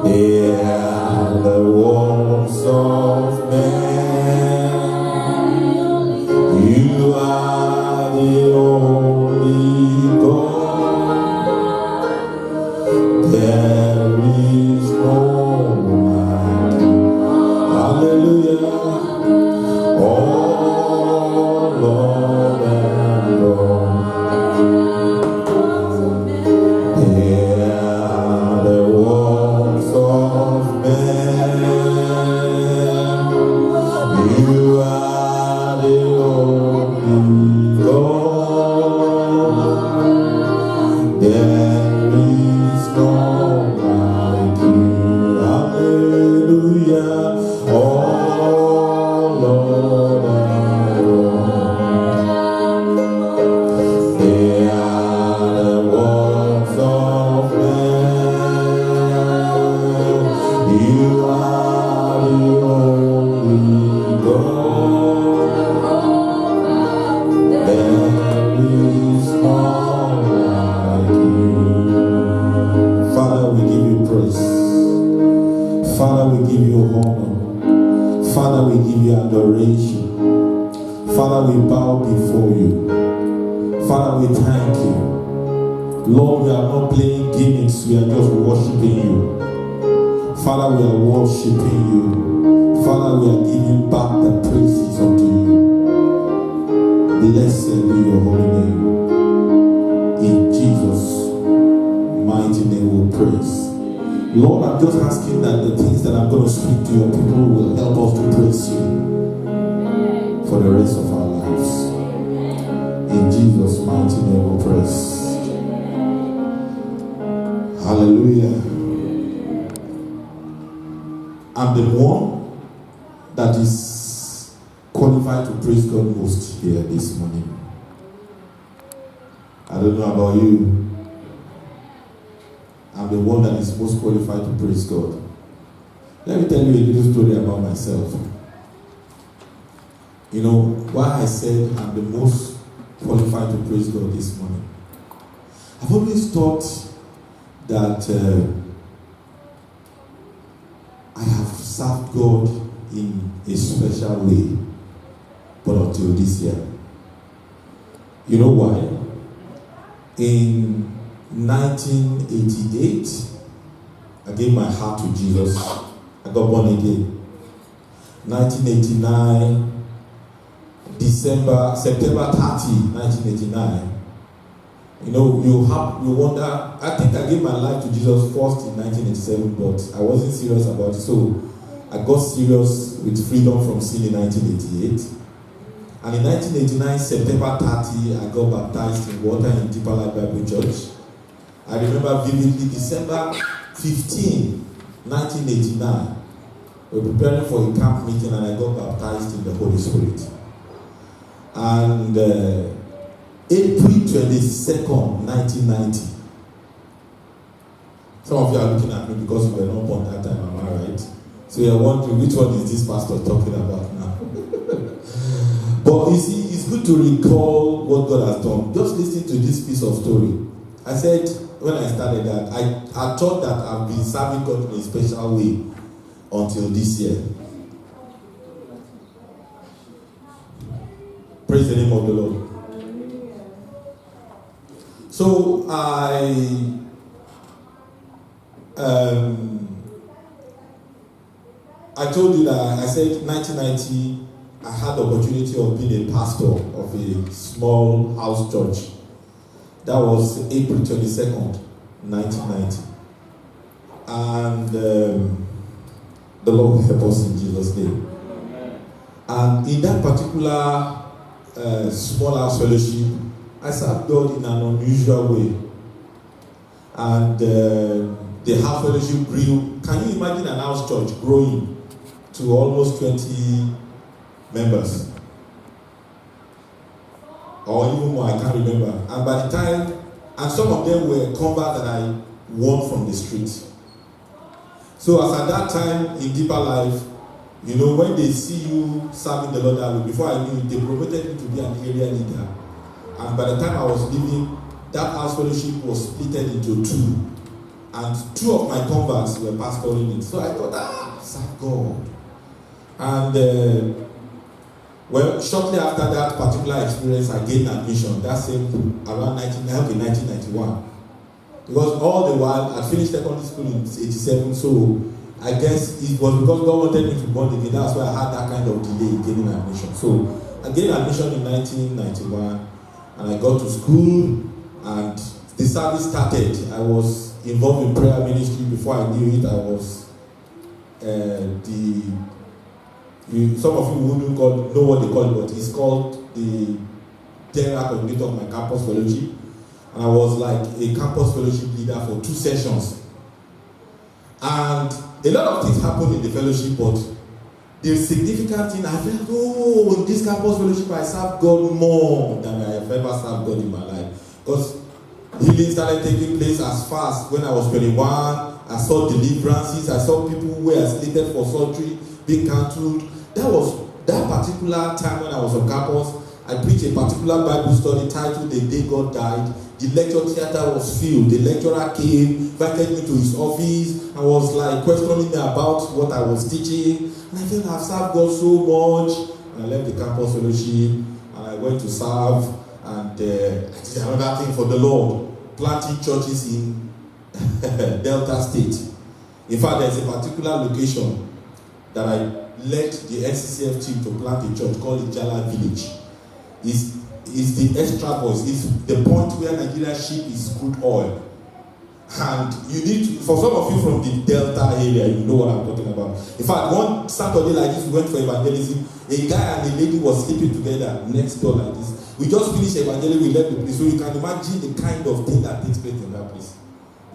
Yeah, the works of man. You are the only God. There is no one. Hallelujah. Oh Lord and Lord. Yeah, the works of man. You are the only God. There is no like you. Hallelujah. Oh Lord and Lord. They are the works of man. You are the only God. There is none like you. Father, we give you praise. Father, we give you honor. Father, we give you adoration. Father, we bow before you. Father, we thank you. Lord, we are not playing gimmicks, we are just worshiping you. Father, we are worshiping you. Father, we are giving back the praises unto you. Blessed be your holy name. In Jesus' mighty name we praise. Lord, I'm just asking that the things that I'm going to speak to your people will help us to praise you for the rest of our lives. In Jesus' mighty name we praise. Hallelujah. I'm the one that is qualified to praise God most here this morning. I don't know about you. I'm the one that is most qualified to praise God. Let me tell you a little story about myself. You know, why I said I'm the most qualified to praise God this morning. I've always thought that I have served God in a special way, but until this year. You know why? In 1988, I gave my heart to Jesus. I got born again. 1989, September 30, 1989. You know, you wonder, I think I gave my life to Jesus first in 1987, but I wasn't serious about it. So I got serious with freedom from sin in 1988. And in 1989, September 30, I got baptized in water in Deeper Life Bible Church. I remember vividly December 15, 1989. We were preparing for a camp meeting and I got baptized in the Holy Spirit. And April 22nd, 1990. Some of you are looking at me because you were not born that time, am I right? So you're wondering which one is this pastor talking about now? But you see, it's good to recall what God has done. Just listen to this piece of story. I said, when I started that, I thought that I've been serving God in a special way until this year. Praise the name of the Lord. So I told you that I said 1990 I had the opportunity of being a pastor of a small house church. That was April 22nd, 1990. And the Lord will help us in Jesus' name. And in that particular small house fellowship, I served God in an unusual way. And the house fellowship grew. Can you imagine an house church growing to almost 20 members? Or even more, I can't remember. And by the time, and some of them were converts that I won from the street. So as at that time in Deeper Life, you know, when they see you serving the Lord that way, before I knew it, they promoted me to be an area leader. And by the time I was leaving, that house fellowship was split into two. and 2 of my converts were pastoring it. So I thought, serve God. And well, shortly after that particular experience, I gained admission. That same around 1991. Because all the while, I finished secondary school in 87, so I guess it was because God wanted me to be born again. That's why I had that kind of delay in gaining admission. So I gained admission in 1991, and I got to school, and the service started. I was involved in prayer ministry. Before I knew it, I was some of you wouldn't know what they call it, but it's called the general coordinator of my campus fellowship. And I was like a campus fellowship leader for 2 sessions. And a lot of things happened in the fellowship, but the significant thing, I felt, in this campus fellowship, I served God more than I have ever served God in my life. Because healing started taking place as fast when I was 21. I saw deliverances. I saw people who were slated for surgery being cancelled. That was that particular time when I was on campus. I preached a particular Bible study titled The Day God Died. The lecture theater was filled. The lecturer came, invited me to his office, and was like questioning me about what I was teaching. And I felt I've served God so much. And I left the campus fellowship, and I went to serve, and I did another thing for the Lord, planting churches in Delta State. In fact, there's a particular location that I led the NCCF team to plant a church called Ijala Village. It's the extra voice. It's the point where Nigeria ship is crude oil. And you need to, for some of you from the Delta area, you know what I'm talking about. In fact, one Saturday like this, we went for evangelism. A guy and a lady was sleeping together next door like this. We just finished evangelism, we left the place. So you can imagine the kind of thing that takes place in that place.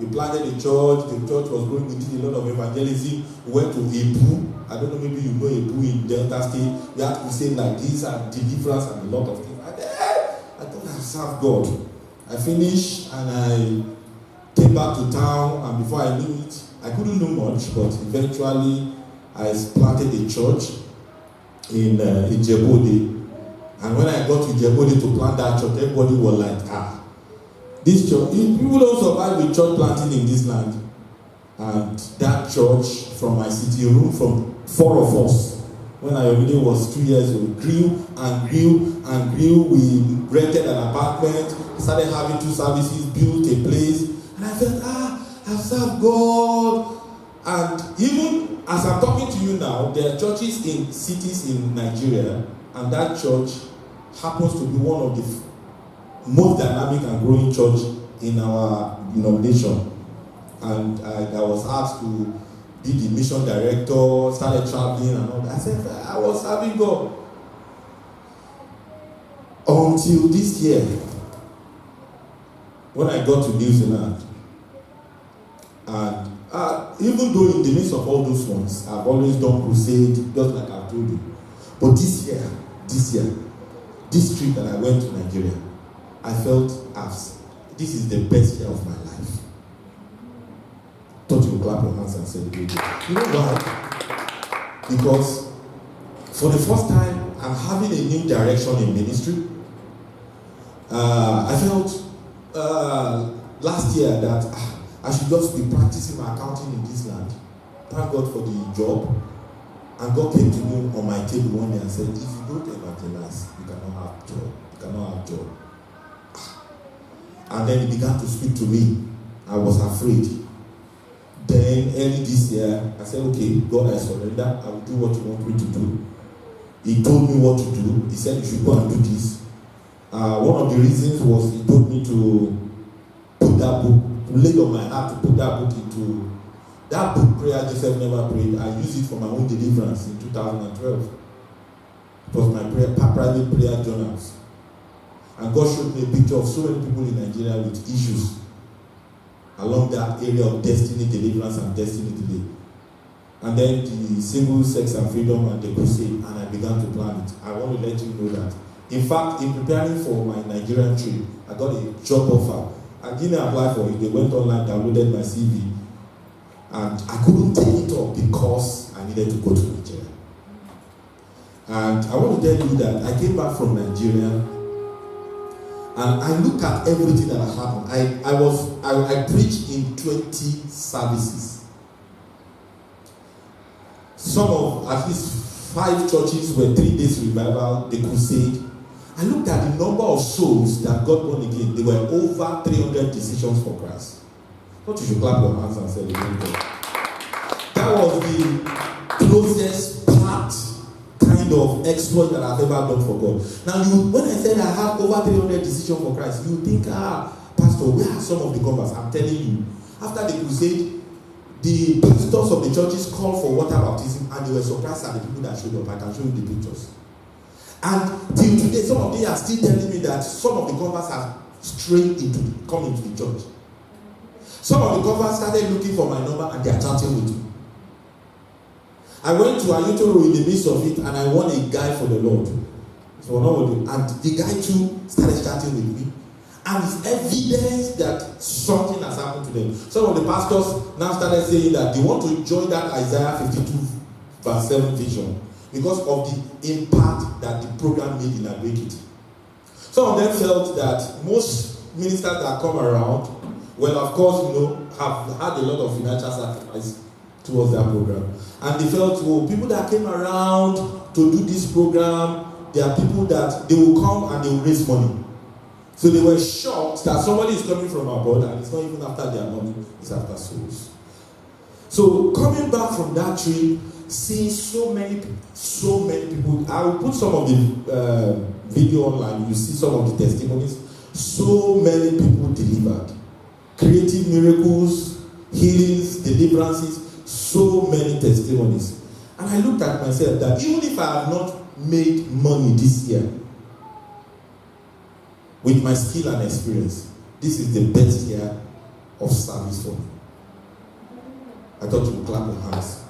We planted a church, the church was growing, we did a lot of evangelism. We went to Ebu. I don't know, maybe you know Ebu in Delta State. We had to say like this and deliverance and a lot of things. I thought I served God. I finished and I came back to town, and before I knew it, I couldn't do much, but eventually I planted a church in Ijebu-Ode. And when I got to Ijebu-Ode to plant that church, everybody was like, this church, people don't survive with church planting in this land. And that church, from my city room, from 4 of us, when I already was 2 years old, grew and grew and grew. We rented an apartment, started having 2 services, built a place, and I felt, I've served God. And even as I'm talking to you now, there are churches in cities in Nigeria, and that church happens to be one of the most dynamic and growing church in our denomination. And I was asked to be the mission director, started traveling and all that. I said, I was serving God. Until this year, when I got to New Zealand. And even though in the midst of all those ones, I've always done crusade, just like I've told you. But this year, this trip that I went to Nigeria, I felt this is the best year of my life. Thought you would clap your hands and celebrate it. You know why? Because for the first time, I'm having a new direction in ministry. I felt last year that I should just be practicing my accounting in this land. Thank God for the job. And God came to me on my table one day and said, if you don't evangelize, you cannot have job. You cannot have job. And then he began to speak to me. I was afraid. Then early this year, I said, okay, God, I surrender. I will do what you want me to do. He told me what to do. He said, you should go and do this. One of the reasons was he told me to put that book, lay on my heart to put that book into that book, Prayer Joseph Never Prayed. I used it for my own deliverance in 2012. It was my private prayer journals. And God showed me a picture of so many people in Nigeria with issues along that area of destiny deliverance and destiny delay. And then the single sex and freedom and the crusade, and I began to plan it. I want to let you know that. In fact, in preparing for my Nigerian trip, I got a job offer. I didn't apply for it. They went online, downloaded my CV, and I couldn't take it up because I needed to go to Nigeria. And I want to tell you that I came back from Nigeria, And I looked at everything that had happened. I preached in 20 services. Some of at least 5 churches were 3 days revival, the crusade. I looked at the number of souls that got born again. There were over 300 decisions for Christ. Not you should clap your hands and celebrate. That was the closest packed kind of exploit that I've ever done for God. Now, when I said I have over 300 decisions for Christ, you think, Pastor, where are some of the converts? I'm telling you, after the crusade, the pastors of the churches called for water baptism, and they were surprised at the people that showed up. I can show you the pictures. And till today, some of them are still telling me that some of the converts have come into the church. Some of the converts started looking for my number, and they are chatting with me. I went to Ayutoro in the midst of it, and I won a guy for the Lord. So and the guy too started chatting with me. And it's evidence that something has happened to them. Some of the pastors now started saying that they want to join that Isaiah 52 verse 7 vision because of the impact that the program made in Agriculture. Some of them felt that most ministers that come around, well, of course, have had a lot of financial sacrifice towards that program. And they felt, people that came around to do this program, they are people that they will come and they will raise money. So they were shocked that somebody is coming from abroad and it's not even after their money, it's after souls. So coming back from that trip, seeing so many people, I will put some of the video online, you see some of the testimonies. So many people delivered. Creative miracles, healings, deliverances, so many testimonies. And I looked at myself that even if I have not made money this year, with my skill and experience, this is the best year of service for me. I thought you would clap your hands.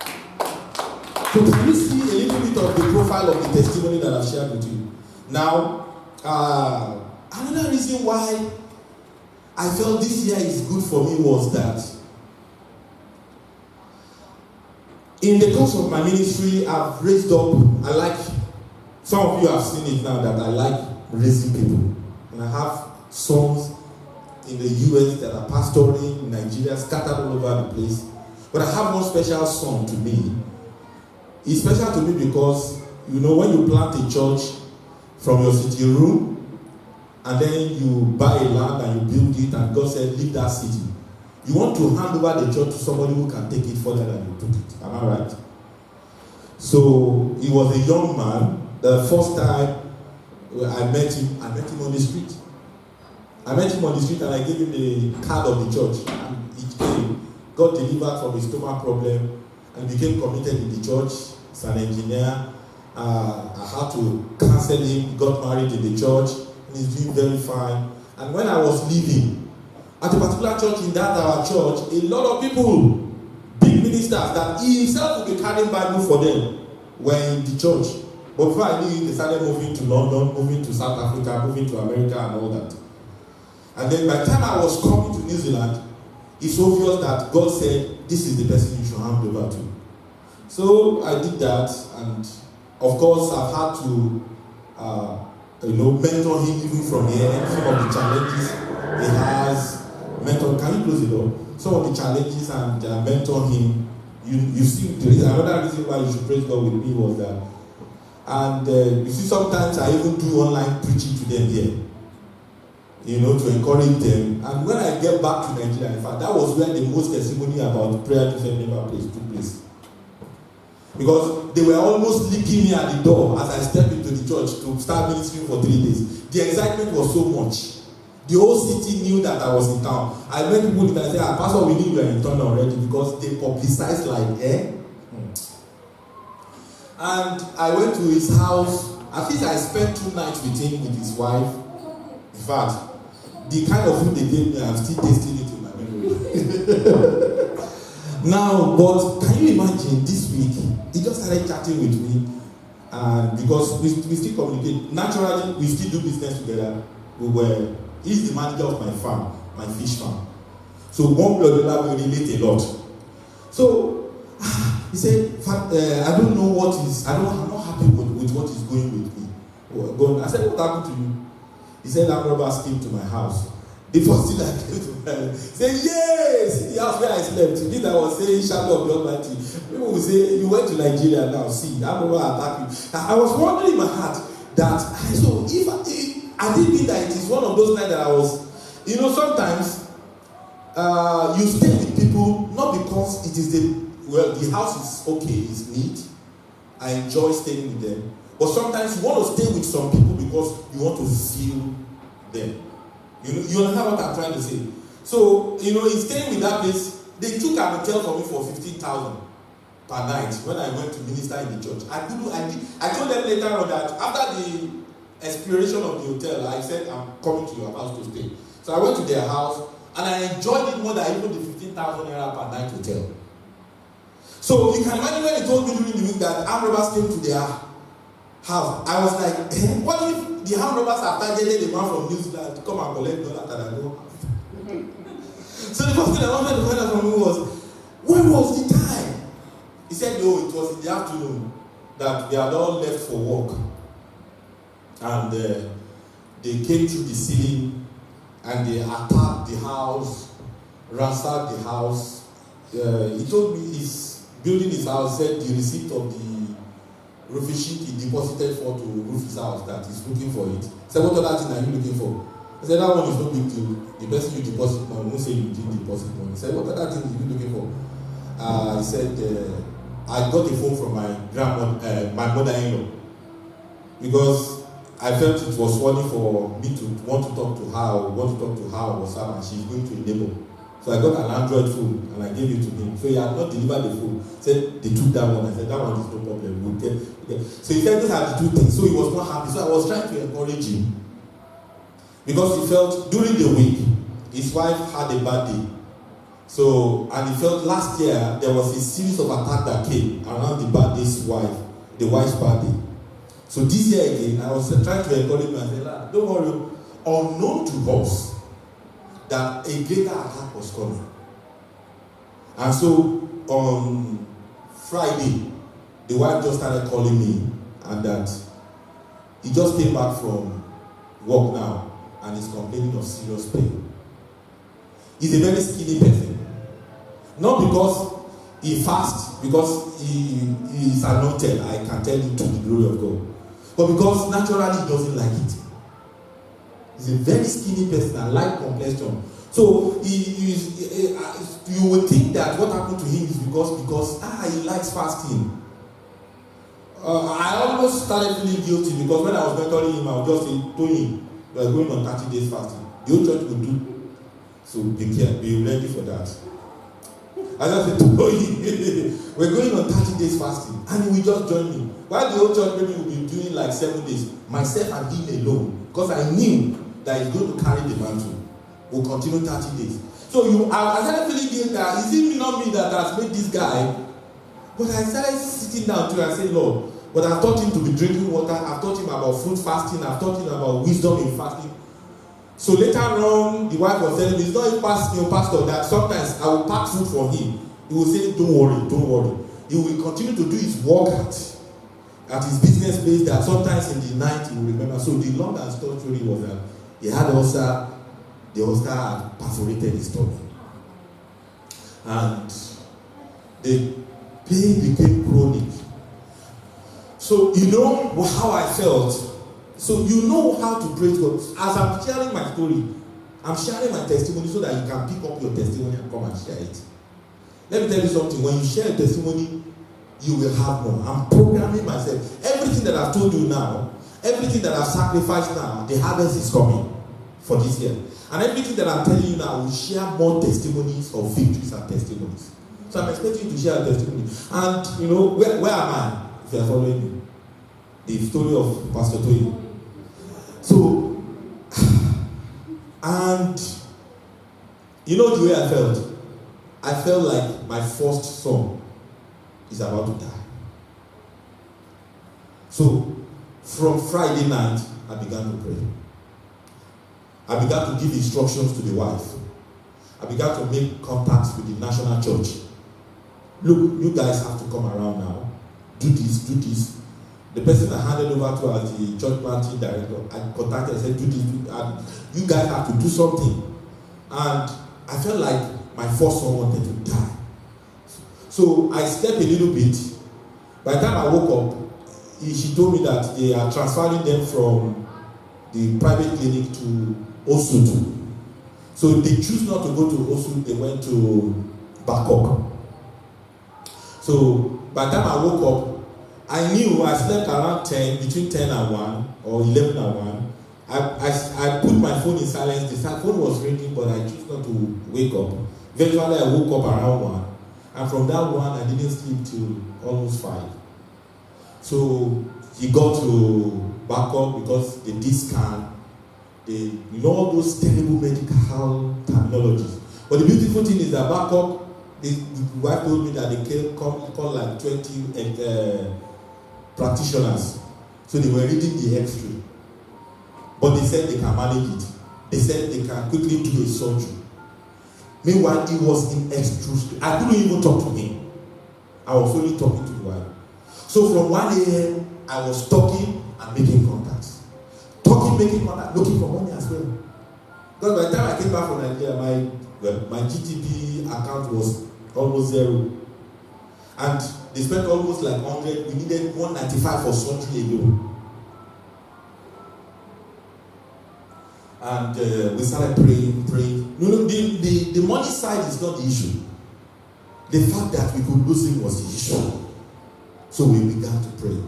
So can you see a little bit of the profile of the testimony that I've shared with you? Now, another reason why I felt this year is good for me was that in the course of my ministry, I've raised up, some of you have seen it now, that I like raising people. And I have sons in the US that are pastoring in Nigeria, scattered all over the place. But I have one special son to me. It's special to me because, when you plant a church from your city room, and then you buy a land and you build it, and God said, leave that city. You want to hand over the church to somebody who can take it further than you took it. Am I right? So he was a young man. The first time I met him on the street. And I gave him the card of the church. And he came, got delivered from his stomach problem, and became committed in the church. He's an engineer. I had to cancel him. He got married in the church, and he's doing very fine. And when I was leaving, at a particular church in our church, a lot of people, big ministers, that he himself would be carrying Bible for them, were in the church. But before I knew it, they started moving to London, moving to South Africa, moving to America and all that. And then by the time I was coming to New Zealand, it's obvious that God said, this is the person you should hand over to. So I did that, and of course I've had to mentor him even from the end. Some of the challenges he has. Can you close the door? Some of the challenges and mentor him. You see, another reason why you should praise God with me was that. And you see, sometimes I even do online preaching to them here, to encourage them. And when I get back to Nigeria, in fact, that was where the most testimony about prayer to send never took place. Because they were almost licking me at the door as I stepped into the church to start ministering for 3 days. The excitement was so much. The whole city knew that I was in town. I met people that said, Pastor, we knew you were in town already, because they publicized And I went to his house. At least I spent 2 nights with him, with his wife. In fact, the kind of food they gave me, I'm still tasting it in my memory. Now, but can you imagine this week, he just started chatting with me, and because we still communicate. Naturally, we still do business together. He's the manager of my farm, my fish farm. So one blood will relate a lot. So he said, I don't know I'm not happy with what is going with me. I said, what happened to you? He said armed robbers came to my house. The first thing I came to my house, say, yes, the house where I slept. This I was saying, shadow of the Almighty. People will say, you went to Nigeria now, see, armed robbers attack you. I was wondering in my heart that, so if I didn't mean that it is one of those nights that I was, sometimes you stay with people not because it is the house is okay, it's neat. I enjoy staying with them. But sometimes you want to stay with some people because you want to feel them. You understand what I'm trying to say? So, in staying with that place, they took an hotel for me for 15,000 per night when I went to minister in the church. I told them later on that after the exploration of the hotel, I said, I'm coming to your house to stay. So I went to their house and I enjoyed it more than even the 15,000 naira per night hotel. So you can imagine when they told me during the week that armed robbers came to their house. I was like, what if the armed robbers have targeted the man from New Zealand to come and collect $1 that I don't have? So the first thing I wanted to find out from him was, when was the time? He said, no, it was in the afternoon that they had all left for work. And they came through the ceiling and they attacked the house, ransacked the house. He told me he's building his house, said the receipt of the roofing sheet he deposited for to roof his house, that he's looking for it. He said, what other thing are you looking for? I said, that one is no big deal. The person you deposit money won't say you didn't deposit money. He said, what other thing are you looking for? He said, I got a phone from my mother-in-law, because I felt it was funny for me to want to talk to her on WhatsApp, and she's going to a neighbor. So I got an Android phone and I gave it to him. So he had not delivered the phone. Said they took that one. I said that one is no problem. We'll get. So he said those are the two things. So he was not happy. So I was trying to encourage him, because he felt during the week his wife had a bad day. So, and he felt last year there was a series of attacks that came around the wife's birthday. So this year again, I was trying to encourage him and say, don't worry, unknown to us, that a greater attack was coming. And so on Friday, the wife just started calling me, and that he just came back from work now and is complaining of serious pain. He's a very skinny person. Not because he fasts, because he is anointed, I can tell you, to the glory of God, but because naturally he doesn't like it. He's a very skinny person and light complexion. So you would think that what happened to him is because he likes fasting. I almost started feeling guilty, because when I was mentoring him, I would just say, Tony, we are going on 30 days fasting. The whole church will do. So be ready for that. I just said, Tony, we're going on 30 days fasting. And he will just join me. While the whole church maybe will be doing like 7 days, myself and him alone, because I knew that he's going to carry the mantle. We'll continue 30 days. So I started feeling guilty that is it not me that has made this guy? But I started sitting down too and saying, Lord, but I've taught him to be drinking water, I've taught him about food fasting, I've taught him about wisdom in fasting. So later on, the wife was telling me, it's not a pastor, that sometimes I will pack food for him. He will say, don't worry. He will continue to do his work at his business place, that sometimes in the night he will remember. So the long and short story was that he had ulcer, the ulcer had perforated his stomach. And the pain became chronic. So you know how I felt. So you know how to praise God. As I'm sharing my story, I'm sharing my testimony so that you can pick up your testimony and come and share it. Let me tell you something. When you share a testimony, you will have more. I'm programming myself. Everything that I've told you now, everything that I've sacrificed now, the harvest is coming for this year. And everything that I'm telling you now, will share more testimonies of victories and testimonies. So I'm expecting you to share a testimony. And you know, where am I? If you are following me, the story of Pastor Toyi. So, and you know the way I felt? I felt like my first son is about to die. So, from Friday night, I began to pray. I began to give instructions to the wife. I began to make contacts with the national church. Look, you guys have to come around now. Do this. The person I handed over to as the church planting director, I contacted and said, do this, and you guys have to do something. And I felt like my first son wanted to die. So I slept a little bit. By the time I woke up, she told me that they are transferring them from the private clinic to Osud. So they choose not to go to Osud, they went to Backup. So by the time I woke up, I knew I slept around 10, between 10 and 1, or 11 and 1. I put my phone in silence. The phone was ringing, but I chose not to wake up. Eventually, I woke up around 1. And from that 1, I didn't sleep till almost 5. So he got to Backup because they did scan. You know all those terrible medical terminologies. But the beautiful thing is that Backup, the wife told me that they call like 20 practitioners. So they were reading the X-ray. But they said they can manage it. They said they can quickly do a surgery. Meanwhile, he was in extrusion. I couldn't even talk to him. I was only talking to the wife. So from 1 a.m., I was talking and making contacts. Making contact, looking for money as well. Because by the time I came back from Nigeria, my GTP account was almost 0. And they spent almost like 100. We needed 195 for surgery alone. And we started praying. You know, the money side is not the issue. The fact that we could lose him was the issue. So we began to pray.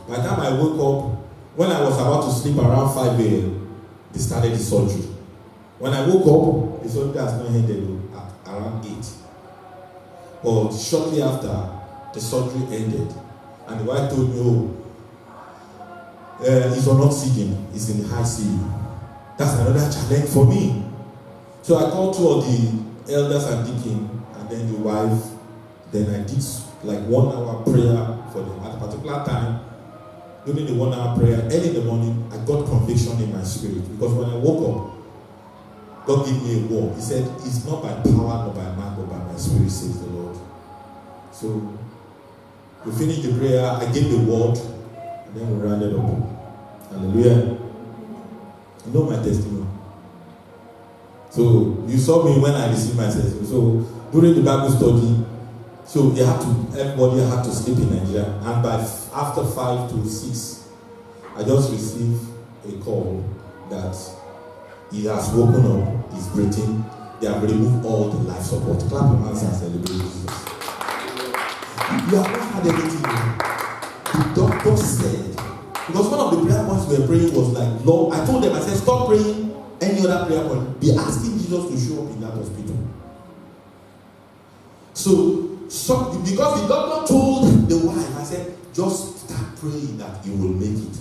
By the time I woke up, when I was about to sleep around 5 a.m., they started the surgery. When I woke up, the surgery has not ended at around 8. But shortly after, the surgery ended. And the wife told me, he's on oxygen, he's in the high ICU. That's another challenge for me. So I called 2 of the elders and deacon, and then the wife. Then I did like 1 hour prayer for them. At a particular time, during the 1 hour prayer, early in the morning, I got conviction in my spirit. Because when I woke up, God gave me a word. He said, it's not by power, nor by might, but by my spirit, says the Lord. So we finished the prayer, I gave the word, and then we rounded up. Hallelujah. You know my testimony. So you saw me when I received my testimony. So during the Bible study, so everybody had to sleep in Nigeria. And after 5 to 6, I just received a call that he has woken up, he's breathing, they have removed all the life support. Clap your hands and celebrate Jesus. You have not had anything. The doctor said, because one of the prayer points we were praying was like, Lord, I told them, I said, stop praying any other prayer point. Be asking Jesus to show up in that hospital. So because the doctor told the wife, I said, just start praying that you will make it.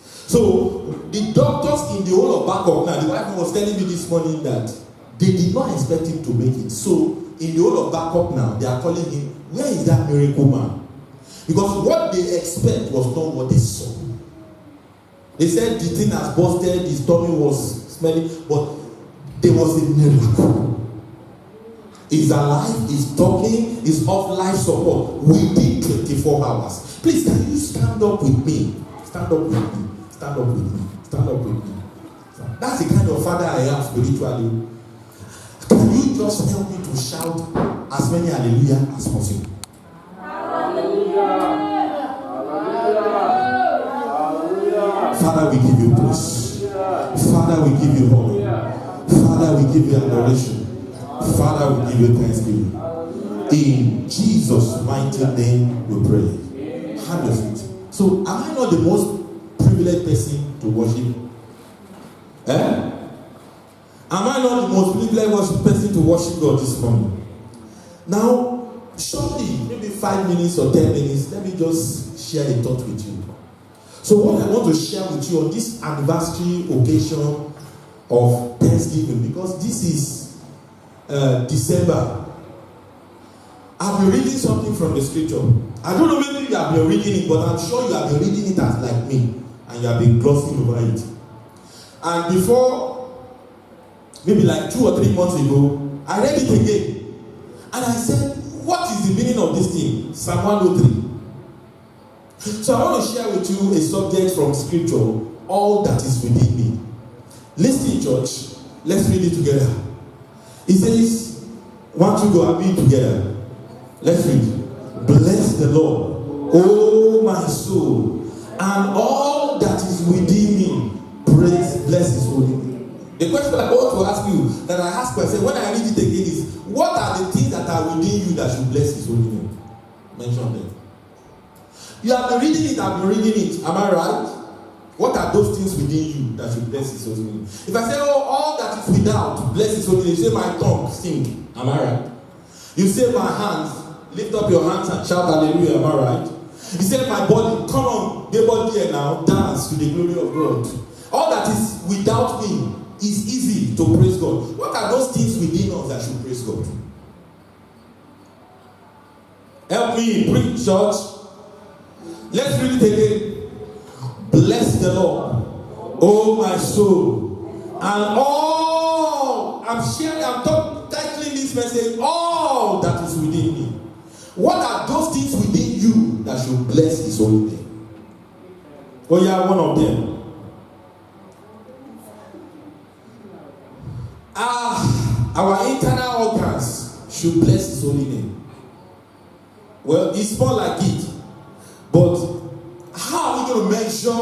So the doctors in the whole of Backup now, the wife was telling me this morning that they did not expect him to make it. So in the whole of Backup now, they are calling him, where is that miracle man? Because what they expect was not what they saw. They said the thing has busted, his tummy was smelling, but there was a miracle. He's alive, he's talking, he's off life support within 24 hours. Please, can you stand up with me? Stand up with me. Stand up with me. Stand up with me. That's the kind of father I am spiritually. Can you just help me to shout as many hallelujah as possible? Hallelujah. Father, we give you praise. Father, we give you honor. Father, we give you adoration. Father, we give you thanksgiving. In Jesus' mighty name we pray. Hand your feet. So, am I not the most privileged person to worship? Am I not the most privileged person to worship God this morning? Now, shortly, maybe 5 minutes or 10 minutes, let me just share a thought with you. So what I want to share with you on this anniversary occasion of Thanksgiving, because this is December, I've been reading something from the scripture. I don't know, maybe you have been reading it, but I'm sure you have been reading it as like me, and you have been glossing over it. And before, maybe like 2 or 3 months ago, I read it again. And I said, what is the meaning of this thing? Psalm 103. So I want to share with you a subject from scripture, all that is within me. Listen, church, let's read it together. It says, 1, 2, go, and read together. Let's read. Bless the Lord, O my soul, and all that is within me. Bless his holy name. The question I want to ask you, that I ask myself when I read it again is, what are the things that are within you that should bless his holy name? Mention them. You have been reading it, I've been reading it. Am I right? What are those things within you that should bless his holy name? If I say, oh, all that is without, bless his holy name, you say, my tongue, sing. Am I right? You say, my hands, lift up your hands and shout hallelujah. Am I right? You say, my body, come on, the body here now, dance to the glory of God. All that is without me is easy to praise God. What are those things within us that should praise God? Help me preach, church. Let's read it again. Bless the Lord, oh my soul, and all. I'm titling this message, all that is within me. What are those things within you that should bless his holy name? Oh yeah, one of them. Our internal organs should bless his holy name. Well, it's more like it. But how are we going to measure,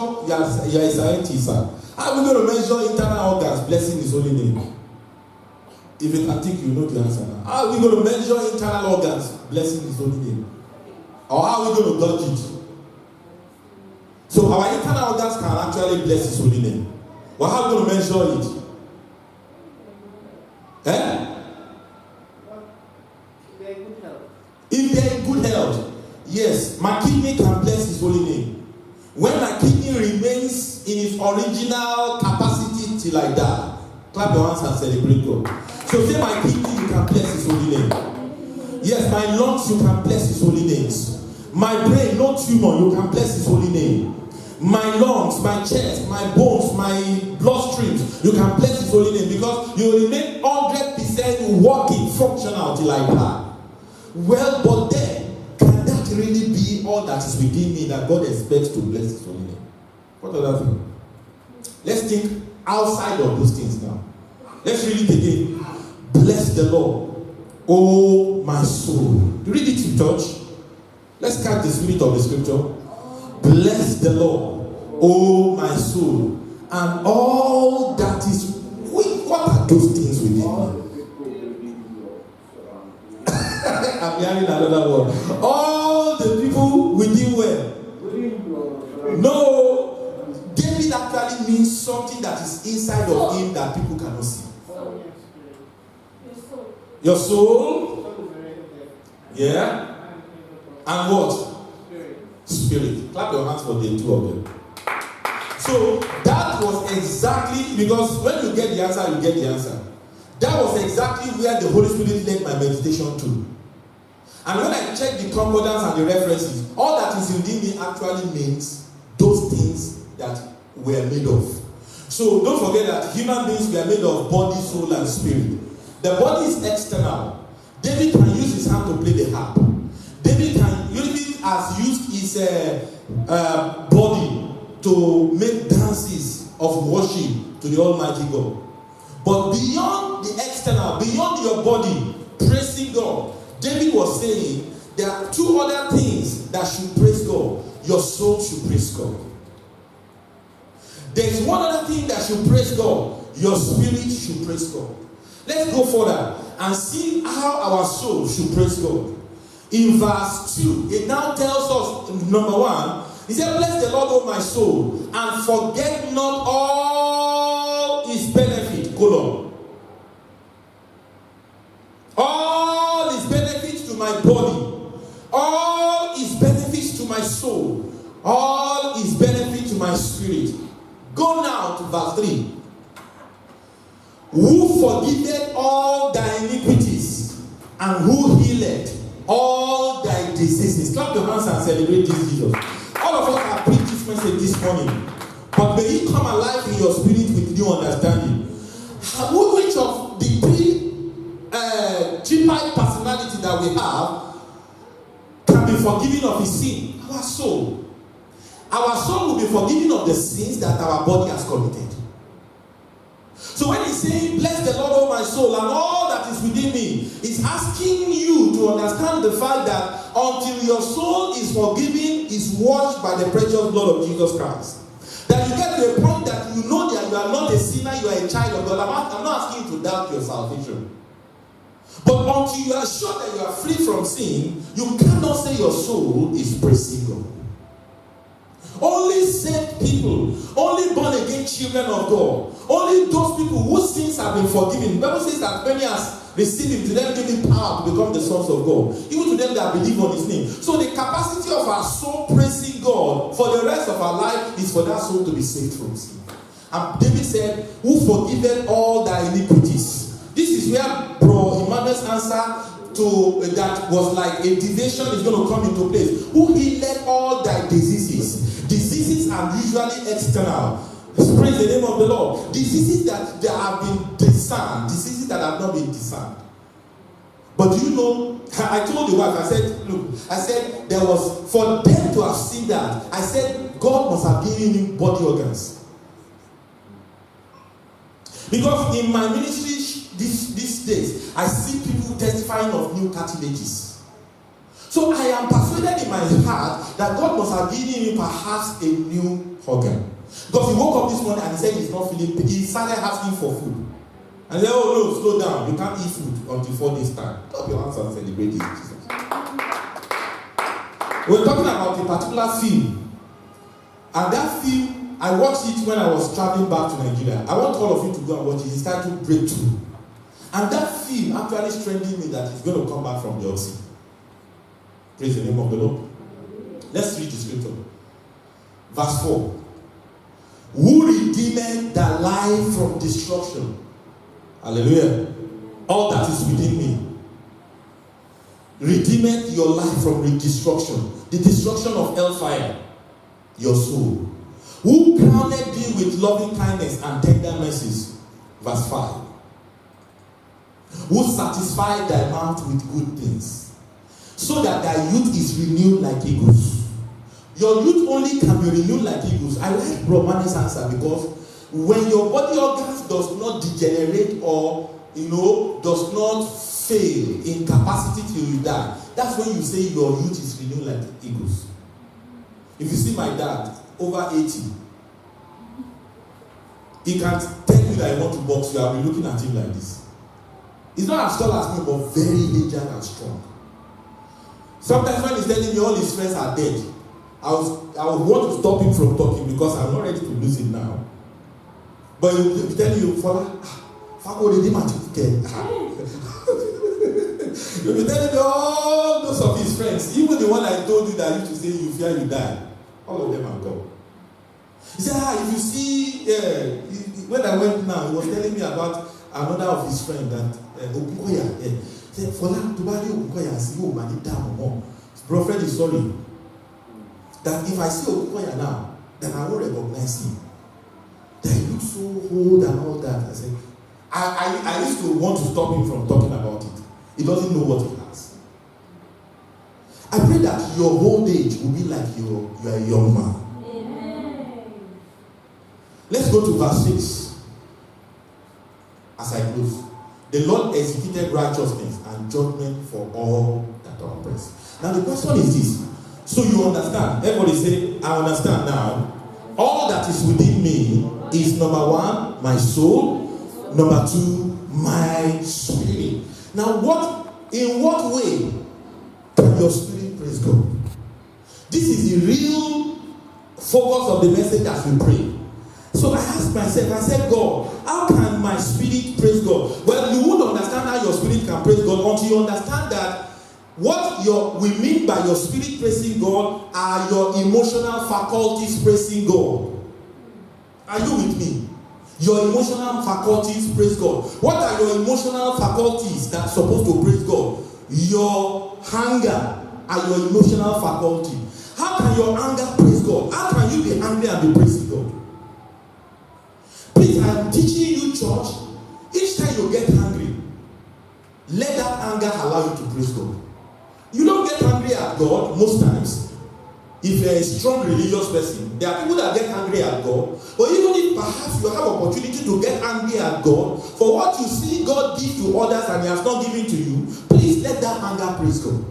you're a scientist, sir. How are we going to measure internal organs blessing his holy name? If you can think, you know the answer now. How are we going to measure internal organs blessing his holy name? Or how are we going to dodge it? So our internal organs can actually bless his holy name. Well, how are we going to measure it? If they're in good health, yes, my kidney can bless his holy name. When my kidney remains in its original capacity till I die, clap your hands and celebrate God. So say my kidney, you can bless his holy name. Yes, my lungs, you can bless his holy names. My brain, no tumor, you can bless his holy name. My lungs, my chest, my bones, my blood streams, you can bless his holy name because you remain 100% working, functional till I die. Well, but then, can that really be all that is within me that God expects to bless his holy name? What other thing? Let's think outside of those things now. Let's read it again. Bless the Lord, oh my soul. Read it in church. Let's catch the spirit of the scripture. Bless the Lord, oh my soul, and all that is with. What are those things within me? I'm hearing another word. All the people within where? No, David actually means something that is inside of him that people cannot see. Your soul? Yeah. And what? Spirit. Clap your hands for the two of them. So that was exactly, because when you get the answer, you get the answer. That was exactly where the Holy Spirit led my meditation to. And when I check the concordance and the references, all that is within me actually means those things that we're made of. So don't forget that human beings were made of body, soul, and spirit. The body is external. David can use his hand to play the harp. David has used his body to make dances of worship to the Almighty God. But beyond the external, beyond your body, praising God, David was saying there are two other things that should praise God. Your soul should praise God. There's one other thing that should praise God. Your spirit should praise God. Let's go further and see how our soul should praise God. In verse 2, it now tells us, number 1, he said, bless the Lord, O my soul, and forget not all his benefit. Colon. All his benefits to my body, all his benefits to my soul, all his benefits to my spirit. Go now to verse 3. Who forgiveth all thy iniquities, and who healeth all thy diseases. Clap your hands and celebrate this Jesus. All of us have preached this message this morning, but may it come alive in your spirit with new understanding. Which of the three tripartite personality that we have can be forgiven of his sin? Our soul. our soul will be forgiven of the sins that our body has committed. So when he's saying, bless the Lord, O my soul, and all that is within me, he's asking you to understand the fact that until your soul is forgiven, is washed by the precious blood of Jesus Christ. That you get to a point that you know that you are not a sinner, you are a child of God. I'm not asking you to doubt your salvation. But until you are sure that you are free from sin, you cannot say your soul is praising God. Only saved people, only born again children of God, only those people whose sins have been forgiven. The Bible says that many has received him, to them give him power to become the sons of God, even to them that believe on his name. So the capacity of our soul praising God for the rest of our life is for that soul to be saved from sin. And David said, who forgiveth all thy iniquities. This is where Bro Emmanuel's answer to that was like a deviation is going to come into place. Who healed all thy diseases. Diseases are usually external. Praise the name of the Lord. Diseases that have been discerned. Diseases that have not been discerned. But do you know, I told the wife, I said, look, I said there was, for them to have seen that, I said God must have given him body organs. Because in my ministry these days, I see people testifying of new cartilages. So I am persuaded in my heart that God must have given him perhaps a new organ. Because he woke up this morning and he said he's not feeling pain. He started asking for food. And he said, oh no, slow down. You can't eat food until 4 days' time. Clap your hands and celebrate it, Jesus. We're talking about a particular film. And that film, I watched it when I was traveling back to Nigeria. I want all of you to go and watch it. It's titled Breakthrough. And that film actually strengthened me that he's going to come back from the oxy. Praise the name of the Lord. Let's read the scripture. Verse 4. Who redeemed thy life from destruction? Hallelujah. All that is within me. Redeemed your life from destruction. The destruction of hellfire. Your soul. Who crowned thee with loving kindness and tender mercies? Verse 5. Who satisfied thy mouth with good things, so that thy youth is renewed like eagles. Your youth only can be renewed like eagles. I like Brahmani's answer because when your body organs does not degenerate or does not fail in capacity till you die, that's when you say your youth is renewed like eagles. If you see my dad, over 80, he can tell you that he wants to box you. I'll be looking at him like this. He's not as tall as me, but very agile and strong. Sometimes when he's telling me all his friends are dead, I would want to stop him from talking because I'm not ready to lose him now. But he'll be telling you, Father, he'll be telling me all those of his friends, even the one I told you that used to say you fear you die. All of them are gone. He said, if you see, when I went now, he was telling me about another of his friends that Okunkoya, said, for that to buy Okunkoya, see you man down more. Bro, Fred is sorry. That if I see Okunkoya now, then I won't recognize him. That he looks so old and all that. I said, I used to want to stop him from talking about it. He doesn't know what he has. I pray that your old age will be like you are a young man. Amen. Let's go to verse 6. As I close. The Lord executed righteousness and judgment for all that are oppressed. Now the question is this. So you understand. Everybody say, I understand now. All that is within me is number 1, my soul. Number 2, my spirit. Now in what way can your spirit praise God? This is the real focus of the message as we pray. So I asked myself, I said, God, how can my spirit praise God? Well, you won't understand how your spirit can praise God until you understand that what we mean by your spirit praising God are your emotional faculties praising God. Are you with me? Your emotional faculties praise God. What are your emotional faculties that are supposed to praise God? Your anger are your emotional faculty. How can your anger praise God? How can you be angry and be praising God? Please, I'm teaching you, church. Each time you get angry, let that anger allow you to praise God. You don't get angry at God most times. If you're a strong religious person, there are people that get angry at God. But even if perhaps you have opportunity to get angry at God for what you see God give to others and He has not given to you, please let that anger praise God.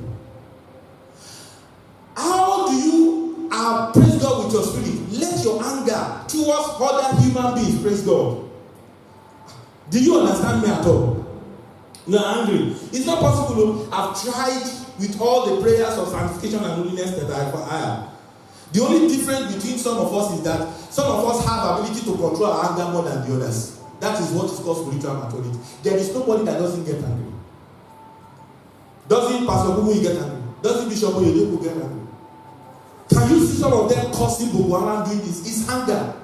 How do you praise God with your spirit? Let your anger towards other human beings praise God. Do you understand me at all? You are angry. It's not possible. I've tried with all the prayers of sanctification and holiness that I have. The only difference between some of us is that some of us have ability to control our anger more than the others. That is what is called spiritual maturity. There is nobody that doesn't get angry. Doesn't Pastor Bubu get angry? Doesn't Bishop Oyedepo get angry? Can you see some of them cursing Boko Haram doing this? It's anger.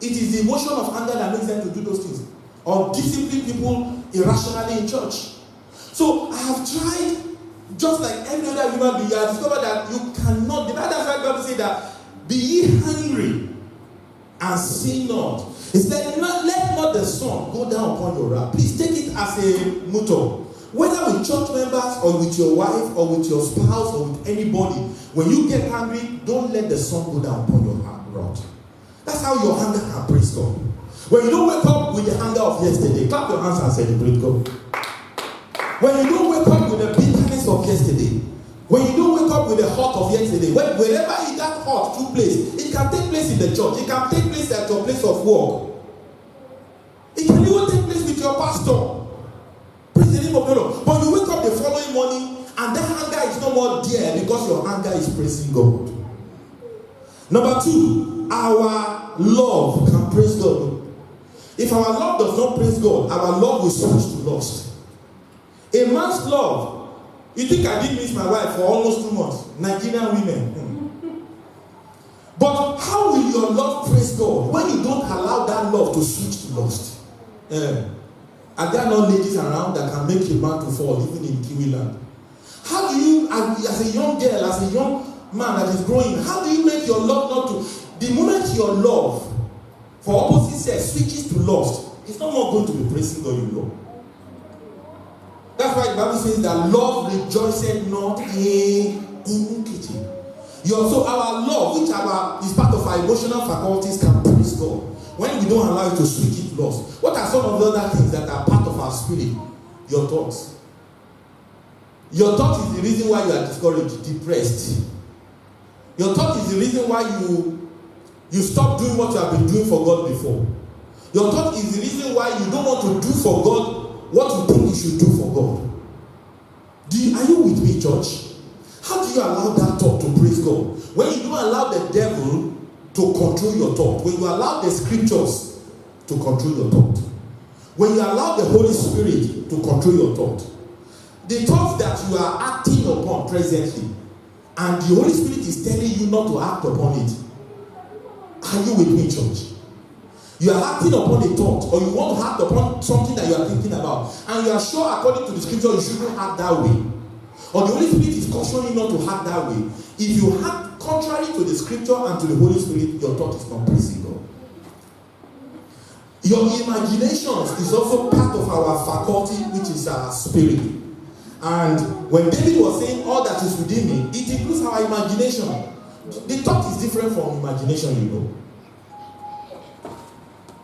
It is the emotion of anger that makes them to do those things. Or discipline people irrationally in church. So I have tried, just like every other human being, I discovered that you cannot. The Bible says that be ye hungry and sin not. It said, let not the sun go down upon your wrath. Please take it as a motto. Whether with church members or with your wife or with your spouse or with anybody, when you get angry, don't let the sun go down upon your wrath. That's how your anger can praise God. When you don't wake up with the anger of yesterday, clap your hands and celebrate God. When you don't wake up with the bitterness of yesterday, when you don't wake up with the hurt of yesterday, wherever that hurt took place, it can take place in the church, it can take place at your place of work, it can even take place with your pastor. Praise the name of the Lord. But you wake up the following morning and that anger is no more there because your anger is praising God. Number two, our love can praise God. If our love does not praise God, our love will switch to lust. A man's love, you think I didn't miss my wife for almost 2 months? Nigerian women. But how will your love praise God when you don't allow that love to switch to lust? Are there not ladies around that can make a man to fall, even in Kiwi land? How do you, as a young girl, as a young man that is growing, how do you make your love not to? The moment your love for opposite sex switches to lust, it's not more going to be praising God you love. That's why the Bible says that love rejoiceth not in iniquity. So our love, which is part of our emotional faculties, can praise God when we don't allow it to switch it to lust. What are some of the other things that are part of our spirit? Your thoughts. Your thought is the reason why you are discouraged, depressed. Your thought is the reason why you stop doing what you have been doing for God before. Your thought is the reason why you don't want to do for God what you think you should do for God. Are you with me, church? How do you allow that thought to praise God? When you don't allow the devil to control your thought, when you allow the scriptures to control your thought, when you allow the Holy Spirit to control your thought, the thoughts that you are acting upon presently, and the Holy Spirit is telling you not to act upon it. Are you with me, church? You are acting upon a thought, or you want to act upon something that you are thinking about, and you are sure according to the scripture you shouldn't act that way, or the Holy Spirit is cautioning you not to act that way. If you act contrary to the scripture and to the Holy Spirit, your thought is not praising God. Your imaginations is also part of our faculty, which is our spirit. And when David was saying all that is within me, it includes our imagination. The thought is different from imagination, you know.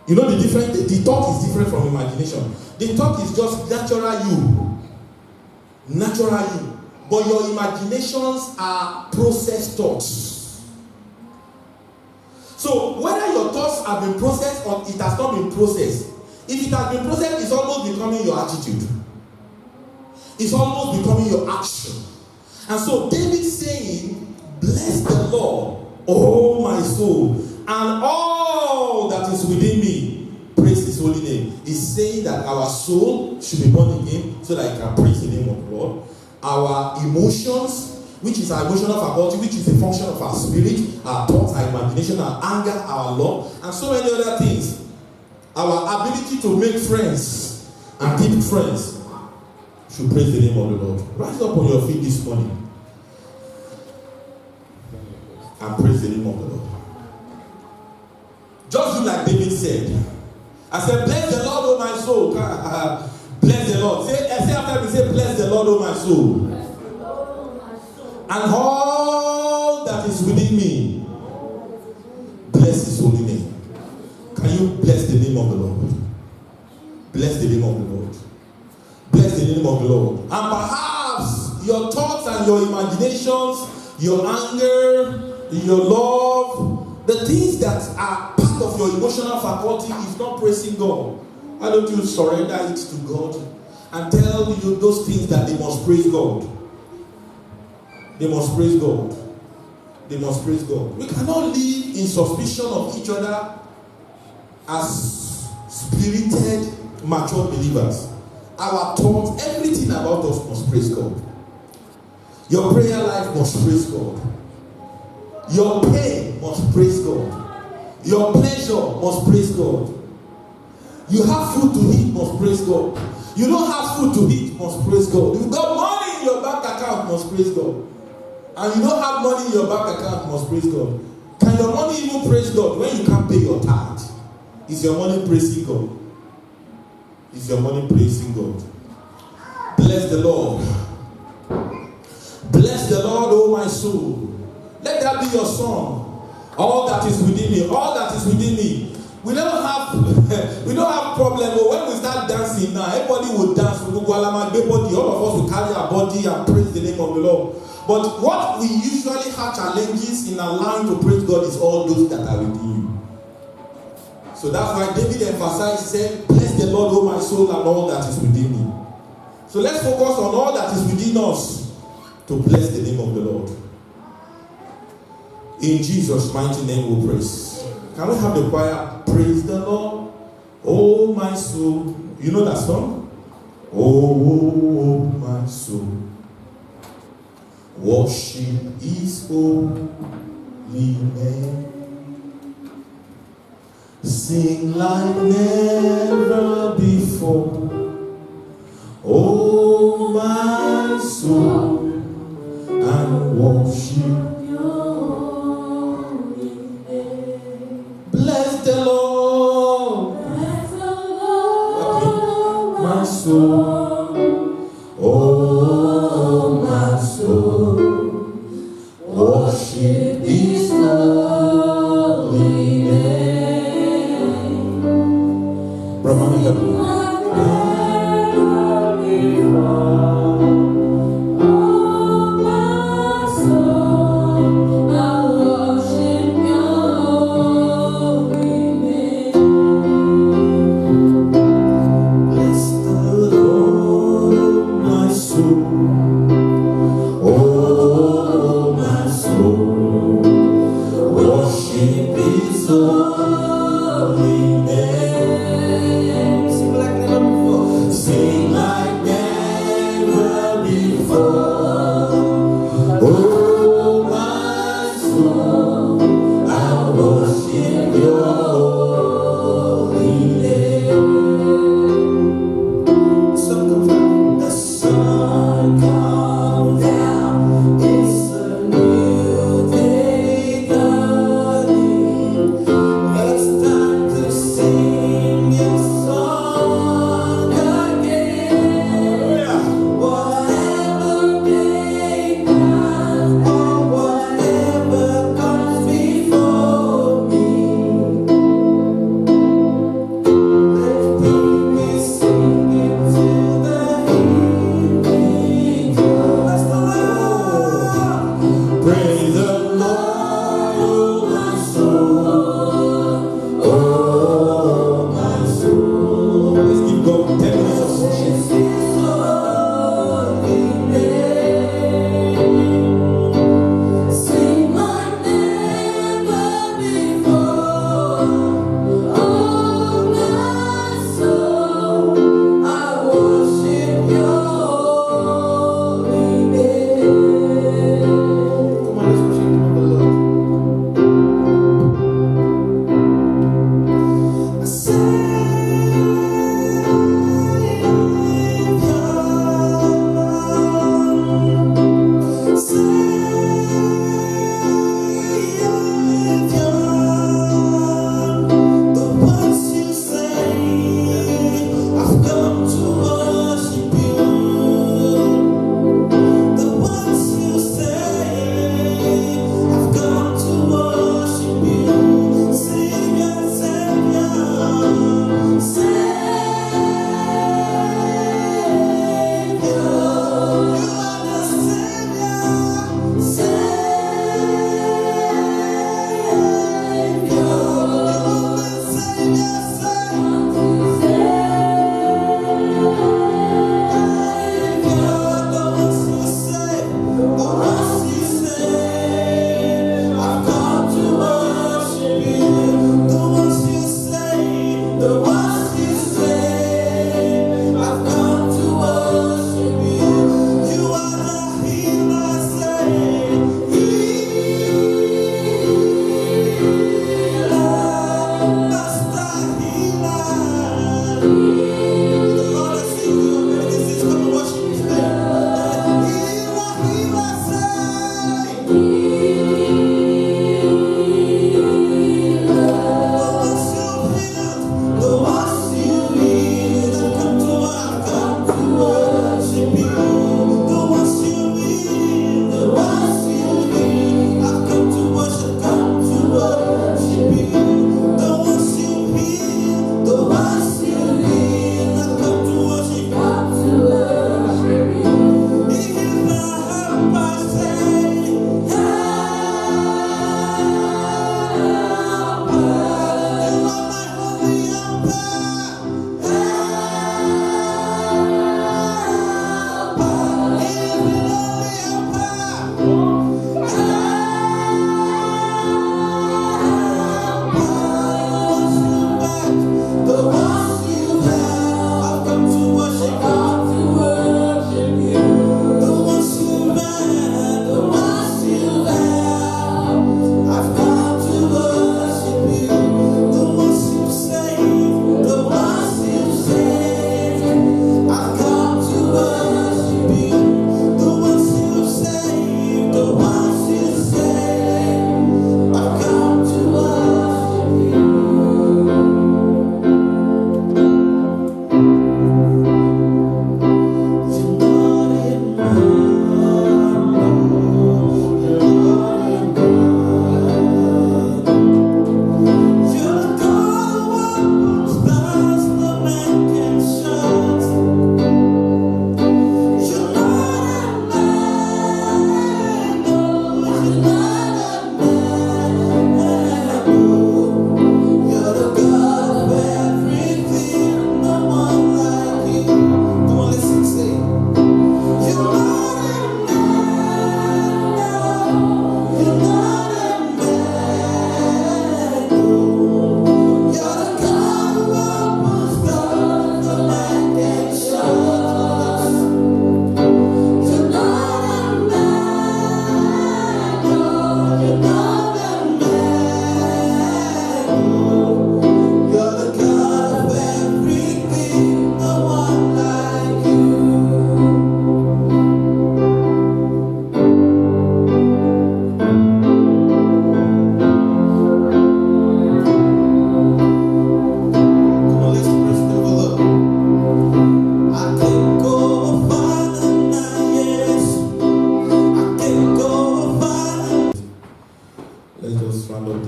You know the difference? The thought is different from imagination. The thought is just natural you. Natural you. But your imaginations are processed thoughts. So whether your thoughts have been processed or it has not been processed, if it has been processed, it's almost becoming your attitude. It's almost becoming your action. And so David saying, bless the Lord, oh my soul, and all that is within me, praise his holy name. He's saying that our soul should be born again so that it can praise the name of the Lord. Our emotions, which is our emotional faculty, which is a function of our spirit, our thoughts, our imagination, our anger, our love, and so many other things. Our ability to make friends and keep friends should praise the name of the Lord. Rise up on your feet this morning and praise the name of the Lord. Just do like David said. I said, bless the Lord, O my soul. Bless the Lord. Say after me, say, bless the Lord, O my soul. And all that is within me, bless his holy name. Can you bless the name of the Lord? Bless the name of the Lord. Bless the name of the Lord. And perhaps your thoughts and your imaginations, your anger, your love, the things that are part of your emotional faculty is not praising God. Why don't you surrender it to God and tell you those things that they must praise God? They must praise God. They must praise God. We cannot live in suspicion of each other as spirited, mature believers. Our thoughts, everything about us must praise God. Your prayer life must praise God. Your pain must praise God. Your pleasure must praise God. You have food to eat, must praise God. You don't have food to eat, must praise God. You got money in your bank account, must praise God. And you don't have money in your bank account, must praise God. Can your money even praise God when you can't pay your tithe? Is your money praising God? Is your money praising God? Bless the Lord. Bless the Lord, oh my soul. Let that be your song. All that is within me. All that is within me. We don't have problem. But when we start dancing now, everybody will dance. All of us will carry our body and praise the name of the Lord. But what we usually have challenges in allowing to praise God is all those that are within you. So that's why David emphasized, said, bless the Lord, O my soul, and all that is within me. So let's focus on all that is within us to bless the name of the Lord. In Jesus' mighty name we praise. Can we have the choir? Praise the Lord, oh my soul. You know that song? Oh my soul. Worship his holy name. Sing like never before. Oh my soul, and worship your holy name. Bless the Lord. Bless the Lord, okay. My soul. Oh my soul, worship his holy name. Brahmana.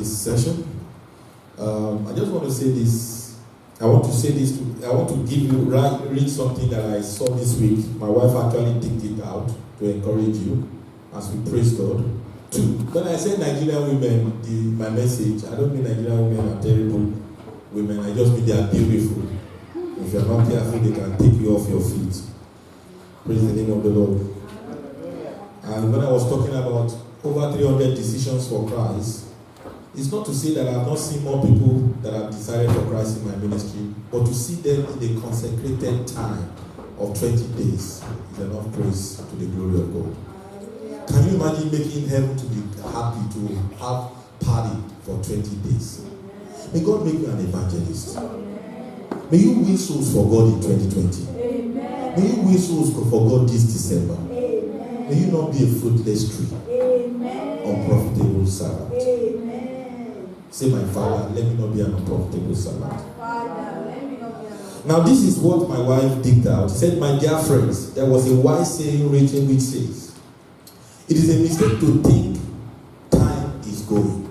this session. I just want to say this. I want to read something that I saw this week. My wife actually picked it out to encourage you as we praise God. Two, when I say Nigerian women, my message, I don't mean Nigerian women are terrible women. I just mean they are beautiful. If you're not careful, they can take you off your feet. Praise the name of the Lord. And when I was talking about over 300 decisions for Christ, it's not to say that I have not seen more people that have decided for Christ in my ministry, but to see them in a consecrated time of 20 days is enough praise to the glory of God. Can you imagine making heaven to be happy to have party for 20 days? May God make you an evangelist. May you win souls for God in 2020. Amen. May you win souls for God this December. Amen. May you not be a fruitless tree. Amen. Unprofitable servant. Amen. Say, my Father, let me not be an unprofitable servant. Now, this is what my wife digged out. She said, my dear friends, there was a wise saying written which says, it is a mistake to think time is going.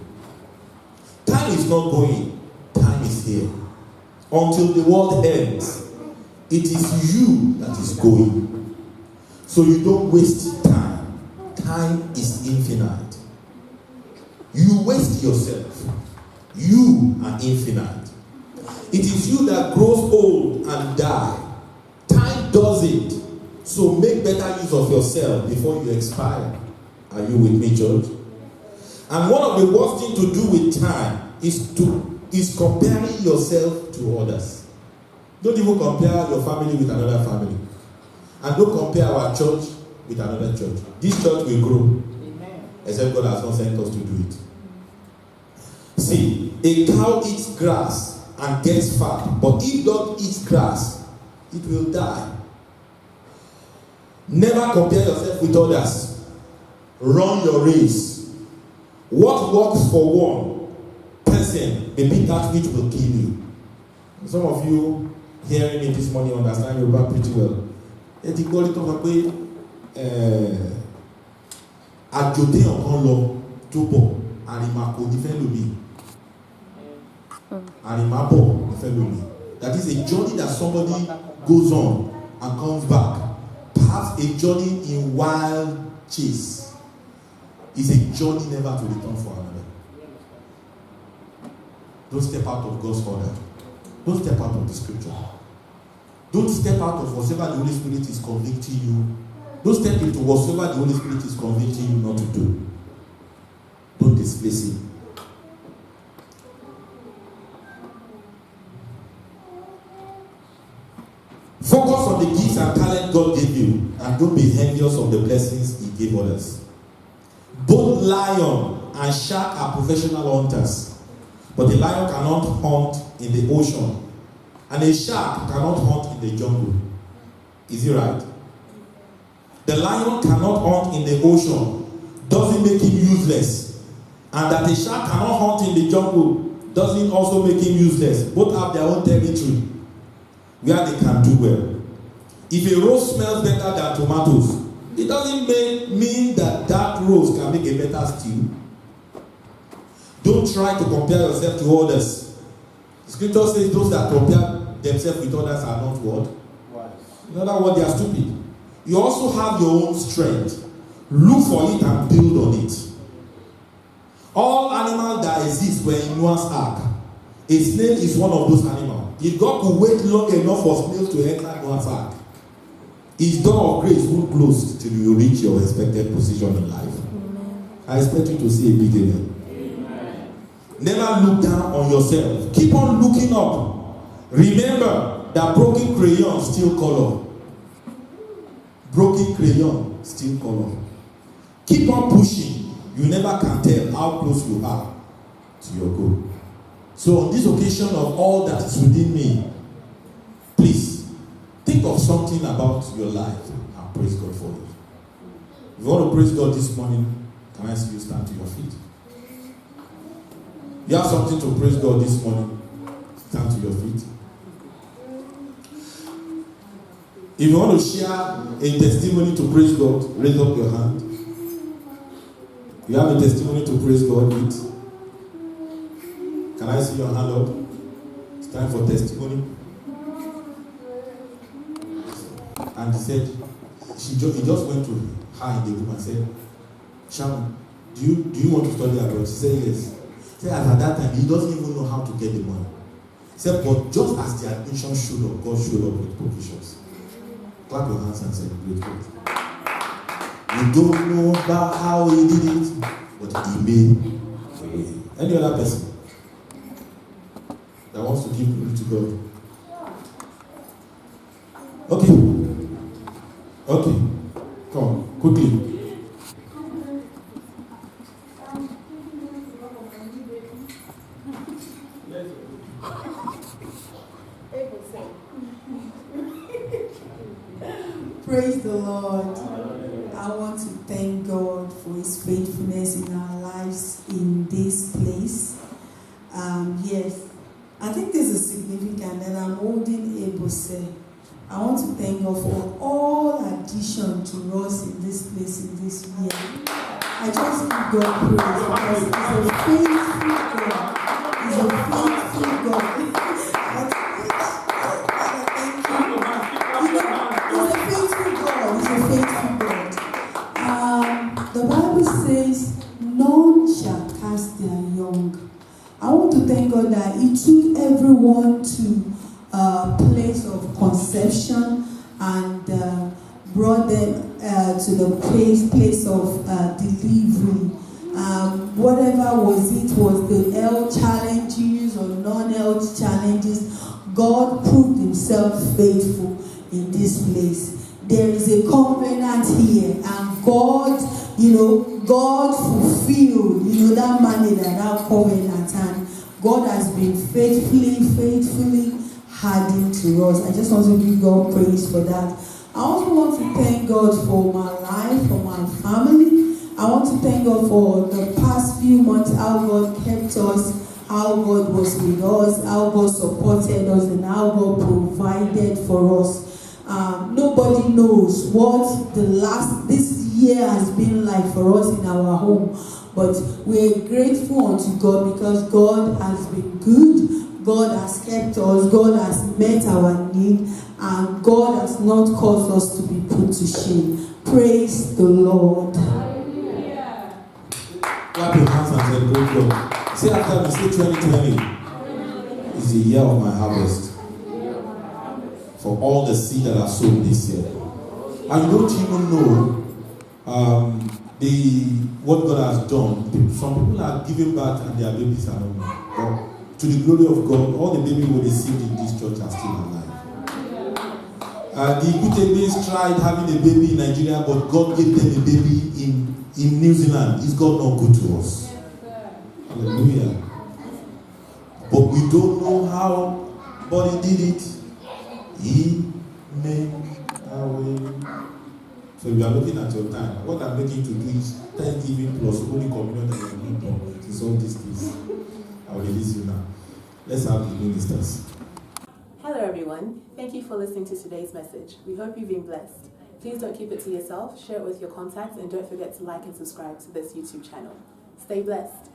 Time is not going. Time is here. Until the world ends, it is you that is going. So you don't waste time. Time is infinite. You waste yourself. You are infinite. It is you that grows old and die. Time doesn't. So make better use of yourself before you expire. Are you with me, church? And one of the worst things to do with time is comparing yourself to others. Don't even compare your family with another family. And don't compare our church with another church. This church will grow. Amen. Except God has not sent us to do it. See, a cow eats grass and gets fat. But if dog eats grass, it will die. Never compare yourself with others. Run your race. What works for one person may be that which will kill you. Some of you hearing me this morning understand Yoruba pretty well. Eti gbọ́ ní tó sọ pé àjòdè ọ̀kan lọ tó bọ̀ àrìmàkò ní fẹ́ lómi. Àrìmàbọ̀ ní fẹ́ lómi. That is a journey that somebody goes on and comes back. Perhaps a journey in wild chase is a journey never to return for another. Don't step out of God's order. Don't step out of the scripture. Don't step out of whatever the Holy Spirit is convicting you. Don't step into whatever the Holy Spirit is convicting you not to do. Don't displace Him. Focus on the gifts and talent God gave you, and don't be envious of the blessings He gave others. Both lion and shark are professional hunters, but the lion cannot hunt in the ocean, and a shark cannot hunt in the jungle. Is it right? The lion cannot hunt in the ocean doesn't make him useless, and that a shark cannot hunt in the jungle doesn't also make him useless. Both have their own territory where they can do well. If a rose smells better than tomatoes, it doesn't mean that rose can make a better stew. Don't try to compare yourself to others. The scripture says those that compare themselves with others are not what? In other words, they are stupid. You also have your own strength. Look for it and build on it. All animals that exist were in Noah's ark. A snail is one of those animals. If God could wait long enough for snails to enter Noah's ark, His door of grace won't close till you reach your expected position in life. Amen. I expect you to see a big amen. Amen. Never look down on yourself. Keep on looking up. Remember that broken crayon still color. Broken crayon still color. Keep on pushing. You never can tell how close you are to your goal. So on this occasion of all that is within me, please think of something about your life and praise God for it. If you want to praise God this morning, can I see you stand to your feet? You have something to praise God this morning, stand to your feet. If you want to share a testimony to praise God, raise up your hand. You have a testimony to praise God with. Can I see your hand up? It's time for testimony. And he said, he just went to her in the room and said, Sharon, do you want to study abroad? She said yes. He said at that time, he doesn't even know how to get the money. He said, but just as the admission showed up, God showed up with provisions. Clap your hands and celebrate God. You don't know about how he did it, but he made a way. Any other person that wants to give glory to God? Okay, come on, quickly. Praise the Lord. I want to thank God for His faithfulness in our lives in this place. Yes, I think this is significant that I'm holding Ebose. I want to thank God for all addition to us in this place in this year. I just give God praise because He's a faithful God. He's a faithful God. He's a faithful God. The Bible says, none shall cast their young. I want to thank God that He took everyone to a place of conception and brought them to the place of delivery. Whatever was the health challenges or non-health challenges, God proved Himself faithful in this place. There is a covenant here, and God fulfilled, that mandate and that covenant, and God has been faithfully adding to us. I just want to give God praise for that. I also want to thank God for my life, for my family. I want to thank God for the past few months, how God kept us, how God was with us, how God supported us, and how God provided for us. Nobody knows what this year has been like for us in our home, but we're grateful unto God because God has been good, God has kept us, God has met our need, and God has not caused us to be put to shame. Praise the Lord. Hallelujah. Clap your hands and celebrate God. Say after me, say 2020 is the year of my harvest. For all the seed that are sown this year. And you don't even know what God has done. Some people are giving birth and their babies are not born. But to the glory of God, all the babies we received in this church are still alive. The Ikutemis tried having a baby in Nigeria, but God gave them a baby in New Zealand. Is God not good to us? Hallelujah. But we don't know how, but He did it. He made a way. So if you are looking at your time, what I'm making to do is Thanksgiving plus Holy Communion and your new born. It is all these things. I will release you now. Let's have the ministers. Hello everyone. Thank you for listening to today's message. We hope you've been blessed. Please don't keep it to yourself, share it with your contacts, and don't forget to like and subscribe to this YouTube channel. Stay blessed.